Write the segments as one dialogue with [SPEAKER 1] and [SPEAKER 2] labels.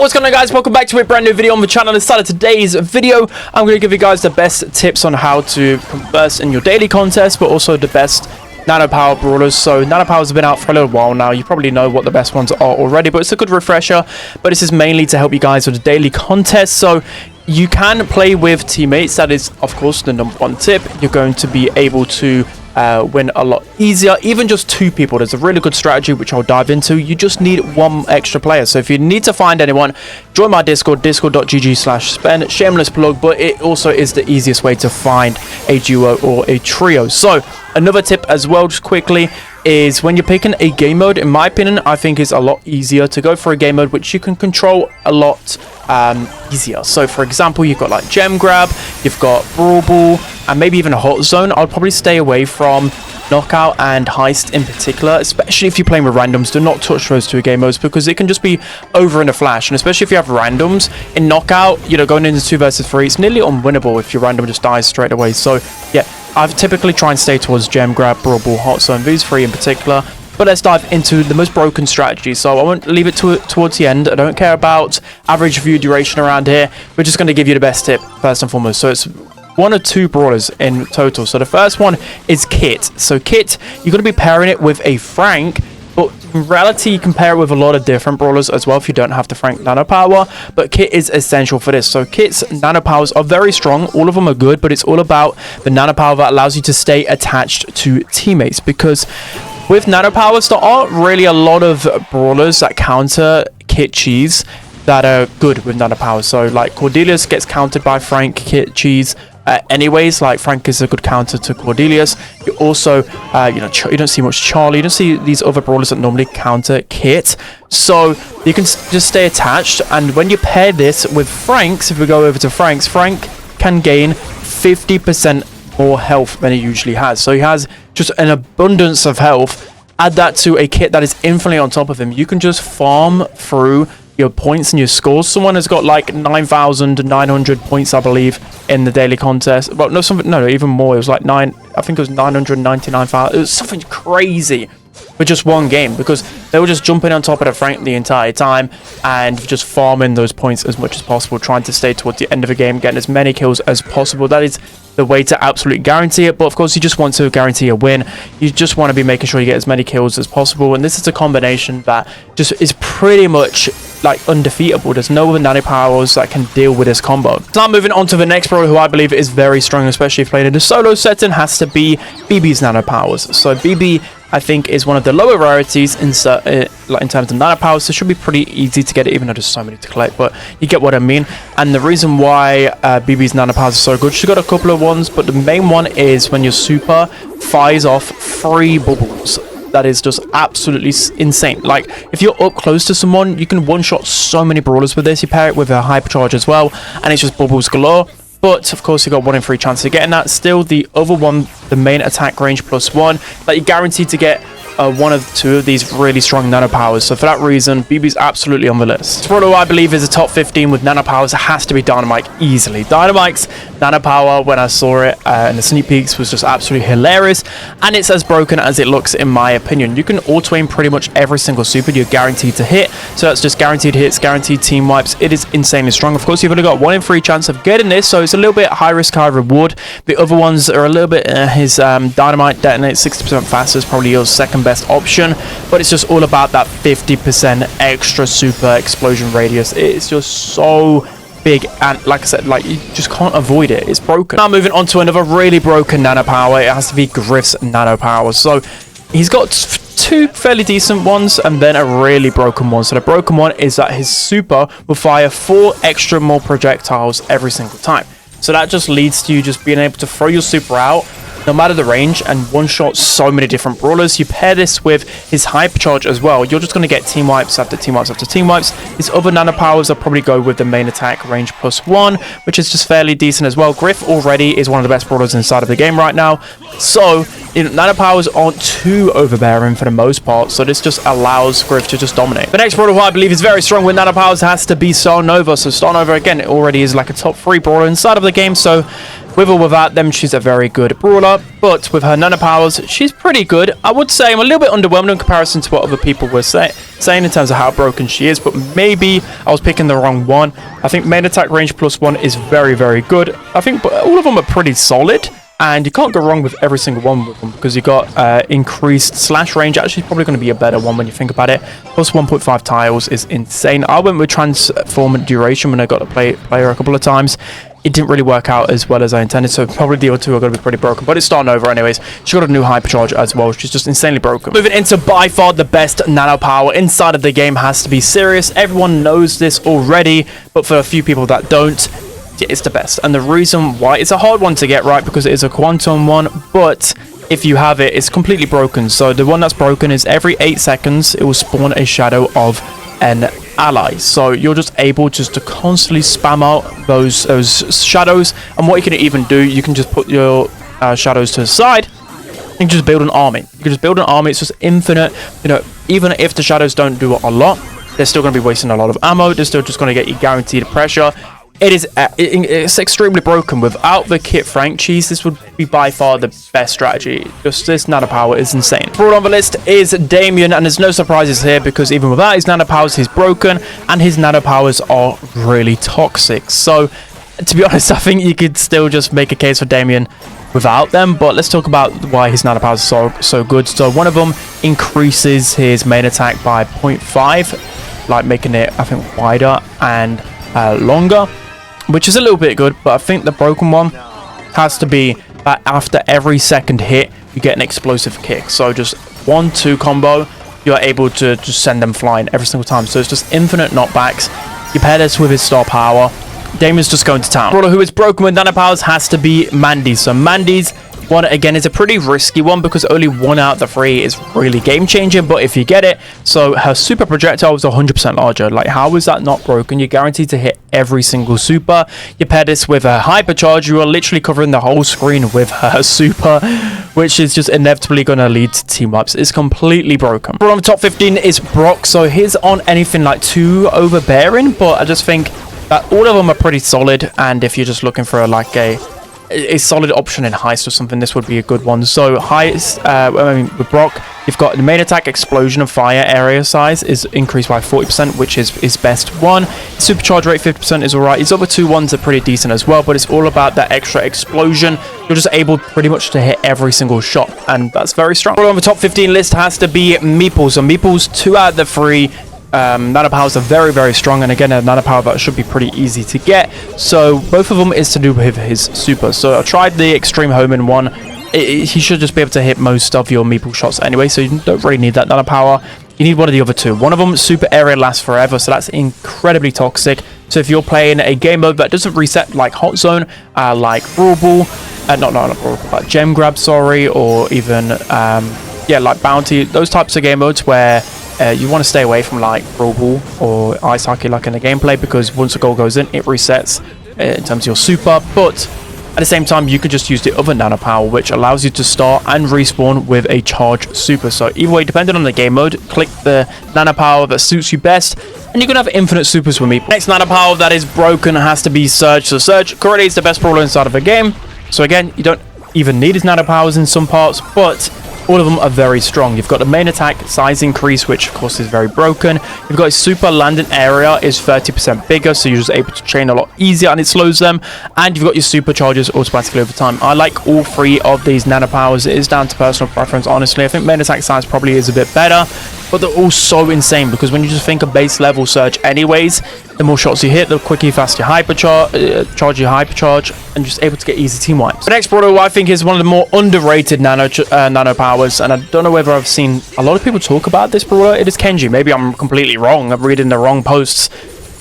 [SPEAKER 1] What's going on, guys? Welcome back to a brand new video on the channel. Inside of today's video, I'm going to give you guys the best tips on how to converse in your daily contest, but also the best Nanopower brawlers. So Nanopower has been out for a little while now. You probably know what the best ones are already, but it's a good refresher. But this is mainly to help you guys with the daily contest. So you can play with teammates. That is, of course, the #1 tip. You're going to be able to win a lot easier. Even just 2 people, there's a really good strategy which I'll dive into. You just need 1 extra player. So if you need to find anyone, join my Discord, discord.gg/spen. Shameless plug, but it also is the easiest way to find a duo or a trio. So another tip as well, just quickly, is when you're picking a game mode, in my opinion, I think it's a lot easier to go for a game mode which you can control a lot easier. So for example, you've got like gem grab, you've got Brawl, and maybe even a hot zone. I'll probably stay away from knockout and heist in particular, especially if you're playing with randoms. Do not touch those 2 game modes because it can just be over in a flash. And especially if you have randoms in knockout, you know, going into 2 versus 3, it's nearly unwinnable if your random just dies straight away. So yeah, I've typically try and stay towards gem grab, Brawl, hot zone, these 3 in particular. But let's dive into the most broken strategy. So I won't leave it towards the end. I don't care about average view duration around here. We're just going to give you the best tip first and foremost. So it's 1 or 2 brawlers in total. So the first one is Kit. So Kit, you're going to be pairing it with a Frank, but in reality you can pair it with a lot of different brawlers as well if you don't have the Frank Nanopower. But Kit is essential for this. So Kit's Nanopowers are very strong. All of them are good, but it's all about the Nanopower that allows you to stay attached to teammates. Because with Nanopowers, there aren't really a lot of brawlers that counter Kit Cheese that are good with Nanopower. So like Cordelius gets countered by Frank, Kit Cheese. Anyways, like Frank is a good counter to Cordelius. You also, you don't see much Charlie. You don't see these other brawlers that normally counter Kit. So you can just stay attached. And when you pair this with Frank's, if we go over to Frank's, Frank can gain 50% more health than he usually has. So he has just an abundance of health. Add that to a Kit that is infinitely on top of him. You can just farm through your points and your scores. Someone has got like 9,900 points, I believe, in the daily contest. Well, no, even more. It was like I think it was 999,000. It was something crazy for just 1 game, because they were just jumping on top of the Frank the entire time and just farming those points as much as possible, trying to stay towards the end of the game, getting as many kills as possible. That is the way to absolutely guarantee it. But of course, you just want to guarantee a win. You just want to be making sure you get as many kills as possible, and this is a combination that just is pretty much like undefeatable. There's no other Nanopowers that can deal with this combo. So now moving on to the next brawler who I believe is very strong, especially if played in the solo setting, has to be BB's Nanopowers. So BB, I think, is one of the lower rarities in terms of Nanopowers, so it should be pretty easy to get it, even though there's so many to collect, but you get what I mean. And the reason why BB's Nanopowers are so good, she's got a couple of ones, but the main one is when your super fires off 3 bubbles. That is just absolutely insane. Like, if you're up close to someone, you can one-shot so many brawlers with this. You pair it with a hypercharge as well, and it's just bubbles galore. But of course, you got 1 in 3 chance of getting that. Still, the other one, the main attack range +1, that you're guaranteed to get 1 of 2 of these really strong Nanopowers. So for that reason, BB's absolutely on the list. Brawler I believe is a top 15 with Nanopowers. It has to be Dynamite easily. Dynamite's Nanopower, when I saw it in the sneak peeks, was just absolutely hilarious, and it's as broken as it looks in my opinion. You can auto aim pretty much every single super you're guaranteed to hit. So that's just guaranteed hits, guaranteed team wipes. It is insanely strong. Of course, you've only got 1 in 3 chance of getting this, so it's a little bit high risk, high reward. The other ones are a little bit his Dynamite detonates 60% faster, is probably your second best option, but it's just all about that 50% extra super explosion radius. It's just so big, and like I said, like, you just can't avoid it. It's broken. Now moving on to another really broken Nanopower, it has to be Griff's Nanopower. So he's got 2 fairly decent ones and then a really broken one. So the broken one is that his super will fire 4 extra more projectiles every single time. So that just leads to you just being able to throw your super out no matter the range and one-shot so many different brawlers. You pair this with his hypercharge as well, you're just going to get team wipes after team wipes after team wipes. His other Nanopowers, I'll probably go with the main attack range +1, which is just fairly decent as well. Griff already is one of the best brawlers inside of the game right now, so Nanopowers aren't too overbearing for the most part, so this just allows Griff to just dominate. The next brawler who I believe is very strong with Nanopowers has to be Starnova. So Starnova, again, it already is like a top 3 brawler inside of the game, so With or without them, she's a very good brawler, but with her nano powers, she's pretty good. I would say I'm a little bit underwhelmed in comparison to what other people were saying in terms of how broken she is, but maybe I was picking the wrong one. I think main attack range +1 is very, very good. I think all of them are pretty solid, and you can't go wrong with every single one with them because you got increased slash range. Actually, probably going to be a better one when you think about it. Plus 1.5 tiles is insane. I went with transform duration when I got to play her a couple of times. It didn't really work out as well as I intended, so probably the other two are going to be pretty broken, but it's starting over anyways. She got a new hypercharge as well. She's just insanely broken. Moving into by far the best nano power inside of the game has to be Sirius. Everyone knows this already, but for a few people that don't, it's the best. And the reason why, it's a hard one to get right because it is a quantum one, but if you have it, it's completely broken. So the one that's broken is every 8 seconds, it will spawn a shadow of an ally, so you're just able just to constantly spam out those shadows. And what you can even do, you can just put your shadows to the side. You can just build an army. You can just build an army. It's just infinite. You know, even if the shadows don't do a lot, they're still going to be wasting a lot of ammo. They're still just going to get you guaranteed pressure. It's extremely broken. Without the kit Frank cheese, this would be by far the best strategy. Just this nano power is insane. Brought on the list is Damien, and there's no surprises here because even without his nano powers, he's broken, and his nano powers are really toxic. So, to be honest, I think you could still just make a case for Damien without them, but let's talk about why his nano powers are so good. So one of them increases his main attack by 0.5, like making it, I think, wider and longer, which is a little bit good. But I think the broken one has to be that after every second hit, you get an explosive kick. So just 1-2 combo, you're able to just send them flying every single time. So it's just infinite knockbacks. You pair this with his star power, Damien's just going to town. Brawler who is broken with nano powers has to be Mandy. So Mandy's one, again, is a pretty risky one because only 1 out of the 3 is really game changing, but if you get it, so her super projectile is 100% larger. Like, how is that not broken? You're guaranteed to hit every single super. You pair this with a hypercharge, you are literally covering the whole screen with her super, which is just inevitably going to lead to team wipes. It's completely broken. On the top 15 is Brock, so his aren't anything like too overbearing, but I just think that all of them are pretty solid, and if you're just looking for like a solid option in heist or something, this would be a good one. So heist, with Brock, you've got the main attack explosion of fire area size is increased by 40%, which is his best one. Supercharge rate 50% is alright. His other 2 ones are pretty decent as well, but it's all about that extra explosion. You're just able pretty much to hit every single shot, and that's very strong. On the top 15 list has to be Meeple. So Meeple's 2 out of the 3 nano powers are very, very strong, and again, a nano power that should be pretty easy to get. So both of them is to do with his super. So I tried the extreme homing one. He should just be able to hit most of your Meeple shots anyway, so you don't really need that nano power. You need one of the other 2. One of them, super area, lasts forever, so that's incredibly toxic. So if you're playing a game mode that doesn't reset, like Hot Zone, like Brawl, not Brawl, but Gem Grab, sorry, or even yeah, like Bounty, those types of game modes where you want to stay away from like Brawl or Ice Hockey like in the gameplay, because once a goal goes in, it resets in terms of your super. But at the same time, you could just use the other nano power, which allows you to start and respawn with a charge super. So either way, depending on the game mode, click the nano power that suits you best, and you can have infinite supers with me. Next nano power that is broken has to be Surge. So Surge currently is the best brawler inside of the game. So again, you don't even need his nano powers in some parts, but all of them are very strong. You've got the main attack size increase, which of course is very broken. You've got his super landing area is 30% bigger, so you're just able to chain a lot easier and it slows them. And you've got your supercharges automatically over time. I like all 3 of these nano powers. It is down to personal preference, honestly. I think main attack size probably is a bit better, but they're all so insane because when you just think of base level Surge anyways, the more shots you hit, the quicker you fast your hypercharge, and just able to get easy team wipes. The next brawler, who I think is one of the more underrated nano powers, and I don't know whether I've seen a lot of people talk about this brawler, it is Kenji. Maybe I'm completely wrong, I'm reading the wrong posts,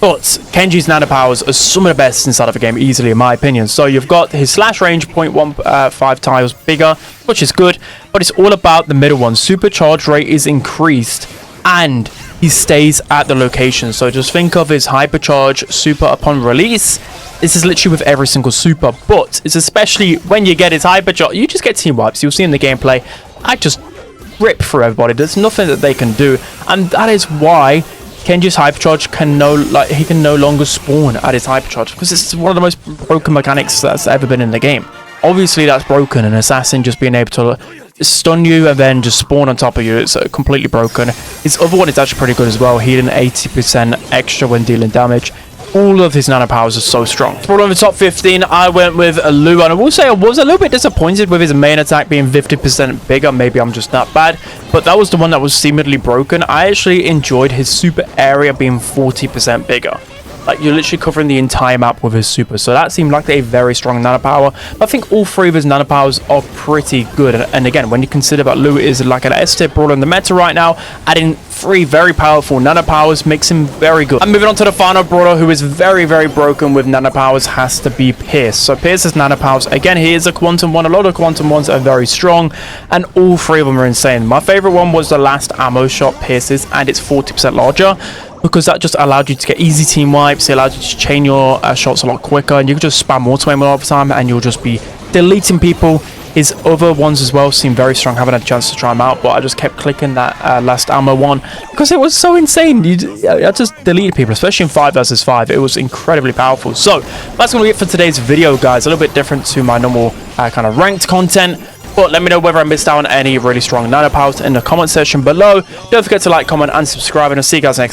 [SPEAKER 1] but Kenji's nano powers are some of the best inside of the game, easily in my opinion. So you've got his slash range 0.15 tiles bigger, which is good, but it's all about the middle one. Supercharge rate is increased, and he stays at the location. So just think of his hypercharge super upon release. This is literally with every single super, but it's especially when you get his hypercharge, you just get team wipes. You'll see in the gameplay, I just rip through everybody. There's nothing that they can do, and that is why Kenji's hypercharge can no longer spawn at his hypercharge because it's one of the most broken mechanics that's ever been in the game. Obviously that's broken, an assassin just being able to stun you and then just spawn on top of you, it's completely broken. His other one is actually pretty good as well, healing 80% extra when dealing damage. All of his nano powers are so strong. For one of the top 15, I went with Lu, and I will say I was a little bit disappointed with his main attack being 50% bigger. Maybe I'm just that bad, but that was the one that was seemingly broken. I actually enjoyed his super area being 40% bigger. Like, you're literally covering the entire map with his super, so that seemed like a very strong nano power. I think all three of his nano powers are pretty good, and again, when you consider that Lu is like an S-tier brawler in the meta right now, adding 3 very powerful nano powers makes him very good. And moving on to the final brawler who is very, very broken with nano powers has to be Pierce. So Pierce's nano powers, again, he is a quantum one. A lot of quantum ones are very strong, and all 3 of them are insane. My favorite one was the last ammo shot Pierce's, and it's 40% larger, because that just allowed you to get easy team wipes. It allowed you to chain your shots a lot quicker, and you can just spam auto aim all the time, and you'll just be deleting people. His other ones as well seem very strong. I haven't had a chance to try them out, but I just kept clicking that last ammo one because it was so insane. I just deleted people, especially in 5 versus 5. It was incredibly powerful. So that's going to be it for today's video, guys. A little bit different to my normal kind of ranked content. But let me know whether I missed out on any really strong nano powers in the comment section below. Don't forget to like, comment, and subscribe, and I'll see you guys next time.